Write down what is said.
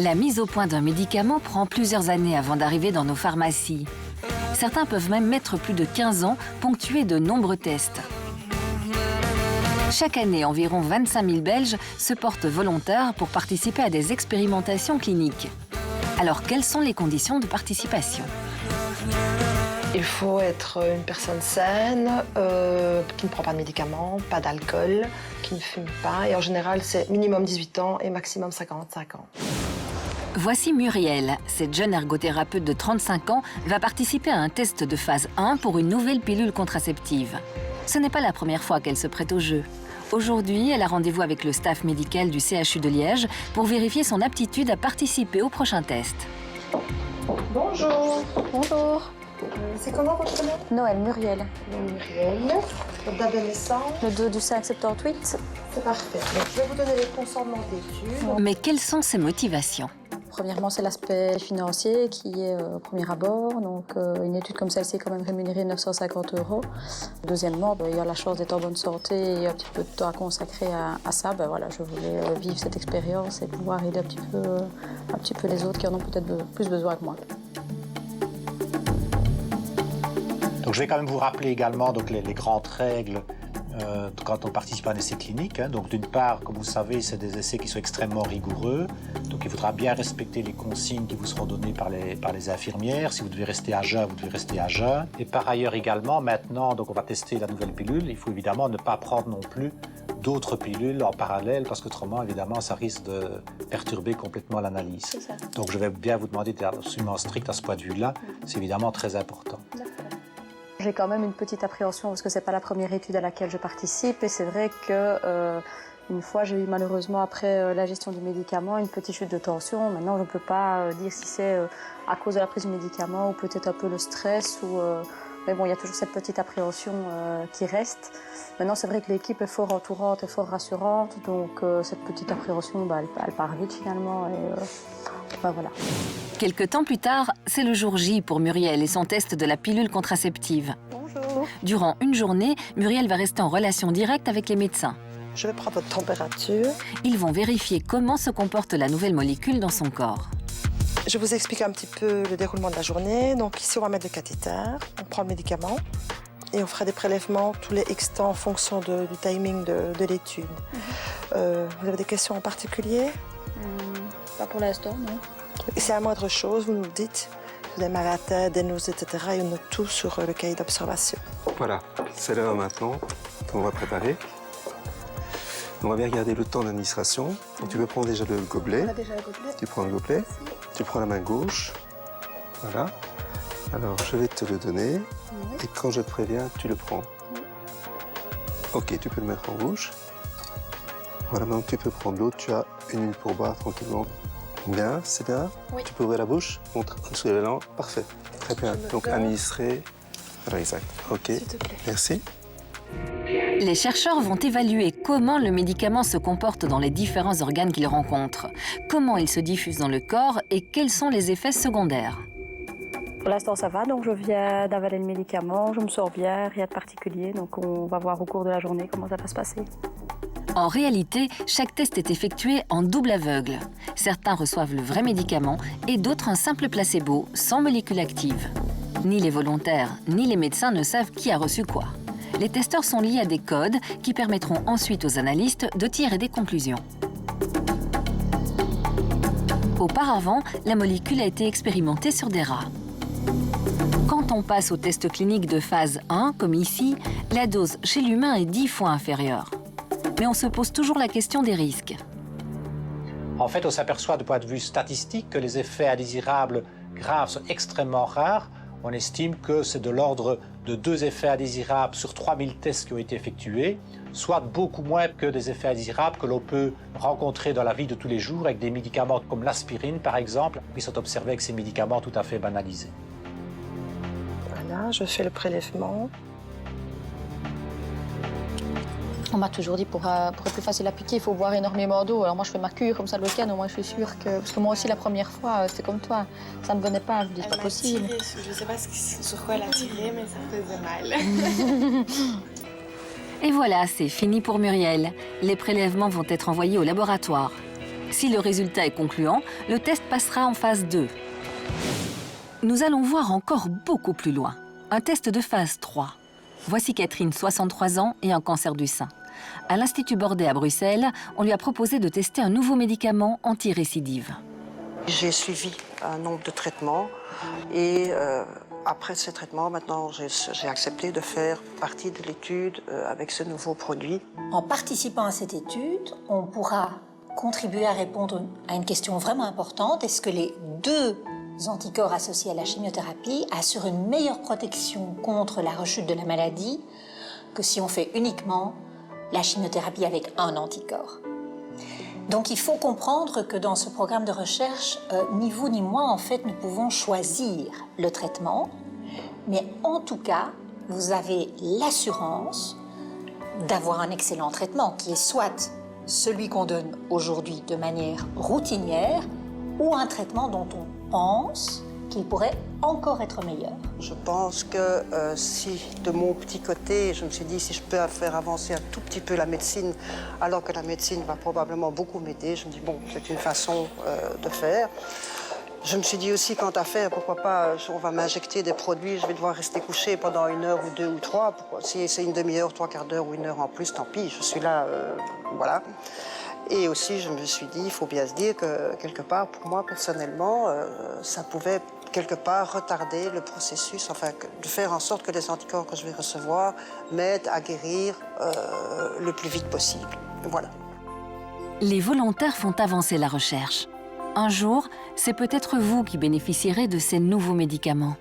La mise au point d'un médicament prend plusieurs années avant d'arriver dans nos pharmacies. Certains peuvent même mettre plus de 15 ans, ponctués de nombreux tests. Chaque année, environ 25 000 Belges se portent volontaires pour participer à des expérimentations cliniques. Alors, quelles sont les conditions de participation ? Il faut être une personne saine, qui ne prend pas de médicaments, pas d'alcool, qui ne fume pas. Et en général, c'est minimum 18 ans et maximum 55 ans. Voici Muriel. Cette jeune ergothérapeute de 35 ans va participer à un test de phase 1 pour une nouvelle pilule contraceptive. Ce n'est pas la première fois qu'elle se prête au jeu. Aujourd'hui, elle a rendez-vous avec le staff médical du CHU de Liège pour vérifier son aptitude à participer au prochain test. Bonjour. Bonjour. C'est comment votre nom? Noël Muriel. Muriel. Votre date de naissance? Le 2 du 5 78. C'est parfait. Donc, je vais vous donner les consentements d'études. Mais quelles sont ses motivations ? Premièrement, c'est l'aspect financier qui est au premier abord. Donc, une étude comme celle-ci est quand même rémunérée 950 €. Deuxièmement, il y a la chance d'être en bonne santé et un petit peu de temps à consacrer à ça. Voilà, je voulais vivre cette expérience et pouvoir aider un petit peu les autres qui en ont peut-être plus besoin que moi. Donc, je vais quand même vous rappeler également donc, les grandes règles quand on participe à un essai clinique. Donc, d'une part, comme vous savez, c'est des essais qui sont extrêmement rigoureux. Donc, il faudra bien respecter les consignes qui vous seront données par les infirmières. Si vous devez rester à jeun, vous devez rester à jeun. Et par ailleurs également, maintenant, donc, on va tester la nouvelle pilule. Il faut évidemment ne pas prendre non plus d'autres pilules en parallèle parce qu'autrement, évidemment, ça risque de perturber complètement l'analyse. Donc, je vais bien vous demander d'être absolument strict à ce point de vue-là. C'est évidemment très important. J'ai quand même une petite appréhension parce que c'est pas la première étude à laquelle je participe et c'est vrai que une fois j'ai eu malheureusement après la gestion du médicament une petite chute de tension. Maintenant je ne peux pas dire si c'est à cause de la prise du médicament ou peut-être un peu le stress mais bon il y a toujours cette petite appréhension qui reste. Maintenant c'est vrai que l'équipe est fort entourante et fort rassurante donc cette petite appréhension elle part vite finalement et voilà. Quelque temps plus tard, c'est le jour J pour Muriel et son test de la pilule contraceptive. Bonjour. Durant une journée, Muriel va rester en relation directe avec les médecins. Je vais prendre votre température. Ils vont vérifier comment se comporte la nouvelle molécule dans son corps. Je vous explique un petit peu le déroulement de la journée. Donc ici, on va mettre le cathéter, on prend le médicament et on fera des prélèvements tous les X temps en fonction du timing de l'étude. Vous avez des questions en particulier? Pas pour l'instant, non. Et c'est la moindre chose, vous nous le dites. Vous avez mal à la tête, des nausées, etc. Et on note tout sur le cahier d'observation. Voilà, c'est l'heure maintenant qu'on va préparer. On va bien regarder le temps d'administration. Tu peux prendre déjà le gobelet. On a déjà le gobelet. Tu prends le gobelet. Tu prends la main gauche. Voilà. Alors, je vais te le donner. Oui. Et quand je te préviens, tu le prends. Oui. Ok, tu peux le mettre en rouge. Voilà, maintenant tu peux prendre l'autre. Tu as 1 minute pour boire tranquillement. Bien, c'est bien. Oui. Tu peux ouvrir la bouche, montre sous les langues. Parfait. Très bien. Donc, administrer. Voilà, exact. Ok. S'il te plaît. Merci. Les chercheurs vont évaluer comment le médicament se comporte dans les différents organes qu'ils rencontrent, comment il se diffuse dans le corps et quels sont les effets secondaires. Pour l'instant, ça va. Donc, je viens d'avaler le médicament. Je me sens bien, rien de particulier. Donc, on va voir au cours de la journée comment ça va se passer. En réalité, chaque test est effectué en double aveugle. Certains reçoivent le vrai médicament et d'autres un simple placebo, sans molécule active. Ni les volontaires, ni les médecins ne savent qui a reçu quoi. Les testeurs sont liés à des codes qui permettront ensuite aux analystes de tirer des conclusions. Auparavant, la molécule a été expérimentée sur des rats. Quand on passe au test clinique de phase 1, comme ici, la dose chez l'humain est 10 fois inférieure. Mais on se pose toujours la question des risques. En fait, on s'aperçoit du point de vue statistique que les effets indésirables graves sont extrêmement rares. On estime que c'est de l'ordre de 2 effets indésirables sur 3000 tests qui ont été effectués, soit beaucoup moins que des effets indésirables que l'on peut rencontrer dans la vie de tous les jours avec des médicaments comme l'aspirine, par exemple, qui sont observés avec ces médicaments tout à fait banalisés. Voilà, je fais le prélèvement. On m'a toujours dit pour être plus facile à piquer, il faut boire énormément d'eau. Alors moi, je fais ma cure comme ça le week-end, au moins je suis sûre que... Parce que moi aussi, la première fois, c'était comme toi. Ça ne venait pas, je me dis, c'est pas possible. Je ne sais pas sur quoi elle a tiré, mais ça faisait mal. Et voilà, c'est fini pour Muriel. Les prélèvements vont être envoyés au laboratoire. Si le résultat est concluant, le test passera en phase 2. Nous allons voir encore beaucoup plus loin. Un test de phase 3. Voici Catherine, 63 ans et un cancer du sein. À l'Institut Bordet à Bruxelles, on lui a proposé de tester un nouveau médicament anti-récidive. J'ai suivi un nombre de traitements et après ces traitements, maintenant, j'ai accepté de faire partie de l'étude avec ce nouveau produit. En participant à cette étude, on pourra contribuer à répondre à une question vraiment importante. Est-ce que les 2 anticorps associés à la chimiothérapie assurent une meilleure protection contre la rechute de la maladie que si on fait uniquement la chimiothérapie avec un anticorps? Donc il faut comprendre que dans ce programme de recherche, ni vous ni moi, en fait, nous pouvons choisir le traitement, mais en tout cas, vous avez l'assurance d'avoir un excellent traitement qui est soit celui qu'on donne aujourd'hui de manière routinière ou un traitement dont on pense qu'il pourrait encore être meilleur. Je pense que si, de mon petit côté, je me suis dit si je peux faire avancer un tout petit peu la médecine, alors que la médecine va probablement beaucoup m'aider, je me dis bon, c'est une façon de faire. Je me suis dit aussi, quant à faire, pourquoi pas, on va m'injecter des produits, je vais devoir rester couché pendant 1 heure ou 2 ou 3. Si c'est une demi-heure, 3/4 d'heure ou 1 heure en plus, tant pis, je suis là, voilà. Et aussi, je me suis dit, il faut bien se dire que, quelque part, pour moi, personnellement, ça pouvait, quelque part, retarder le processus, enfin, de faire en sorte que les anticorps que je vais recevoir m'aident à guérir le plus vite possible. Voilà. Les volontaires font avancer la recherche. Un jour, c'est peut-être vous qui bénéficierez de ces nouveaux médicaments.